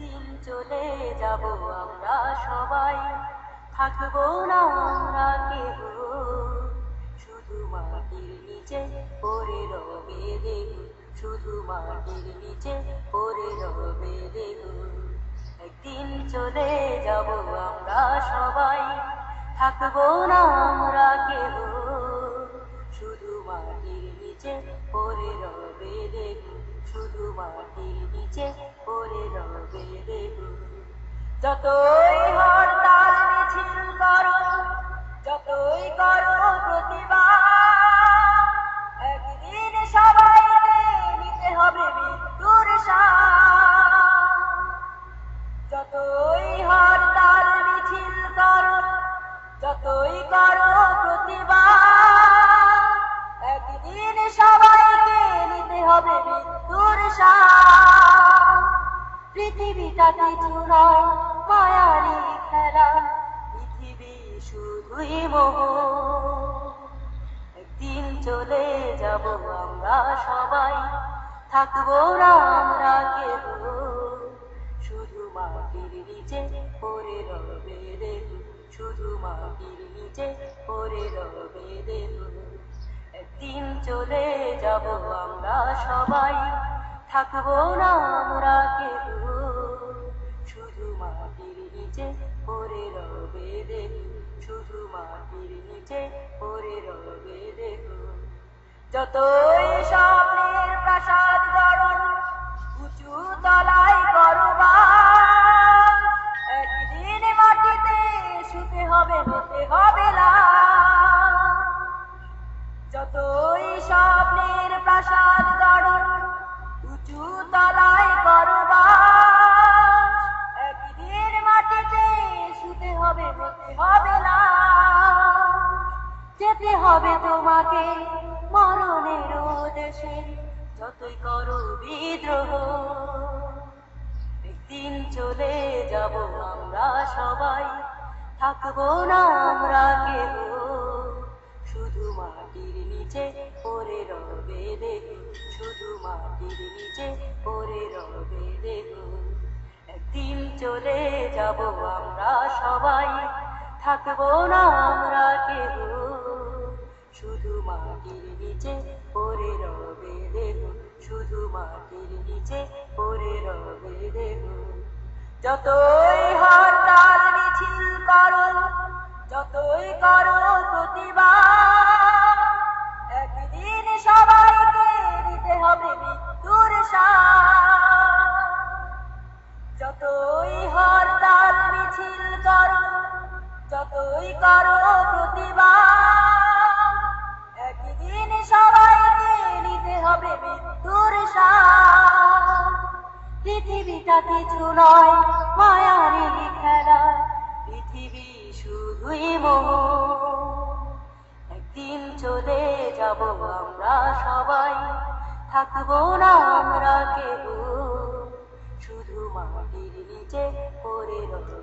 একদিন চলে যাব আমরা সবাই, থাকবো না আমরা কেহ, শুধু মাটির নিচে পড়ে রবে দেহ, শুধু মাটির নিচে পড়ে রবে দেহ। একদিন চলে যাব আমরা সবাই, থাকবো না আমরা কেহ, শুধু মাটির নিচে পড়ে রবে দেহ, শুধু মাটির নিচে পড়ে রবে দেহ। যতই হরতাল মিছিল করো, যতই করো প্রতিবাদ, একদিন সবাইকে নিতে হবে মৃত্যুর স্বাদ। যতই হরতাল মিছিল করো, যতই করো প্রতিবাদ, একদিন সবাইকে নিতে হবে মৃত্যুর স্বাদ। পৃথিবীটা কিছু নয় মায়ারি খেলা, পৃথিবী শুধুই মোহ। একদিন চলে যাব আমরা সবাই, থাকবো না আমরা কেহ, শুধু মাটির নিচে পড়ে রবে দেহ, শুধু মাটির নিচে পড়ে রবে দেহ। একদিন চলে যাব আমরা সবাই, থাকবো না আমরা কেহ, শুধু মাটির নিচে পড়ে রবে দেহ, শুধু মাটির নিচে পড়ে রবে দেহ। যতই স্বপ্নের প্রাসাদ গড়ন, উঁচু তলায় করো বাস, একদিন মাটিতে শুতে হবে, হতে হবে লাশ। যতই স্বপ্নের প্রাসাদ গড়ন, উঁচু তলায় করো বাস, একদিন মাটিতে শুতে হবে, হতে হবে লাশ। যেতে হবে তোমাকে মরণের দেশে, যতই করো বিদ্রোহ। একদিন চলে যাব আমরা সবাই, থাকবো না আমরা কেহ, শুধু মাটির নিচে পড়ে রবে দেহ, শুধু মাটির নিচে পড়ে রবে দেহ। একদিন চলে যাব আমরা সবাই, থাকবো না আমরা কেহ, শুধু মাটির নিচে পড়ে রবে দেহ, শুধু মাটির নিচে পড়ে রবে দেহ। যতই হরতাল মিছিল করো, যতই করো প্রতিবাদ, একদিন সবাইকে দিতে হবে মৃত্যুর স্বাদ। যতই হরতাল মিছিল করো, যতই করো প্রতিবাদ, একদিন সবাইকে নিতে হবে মৃত্যুর স্বাদ। পৃথিবীটা কিছু নয় মায়ারি খেলা, পৃথিবী শুধুই মোহ। একদিন চলে যাব আমরা সবাই, থাকবো না আমরা কেহ, শুধু মাটির নিচে পড়ে রবে।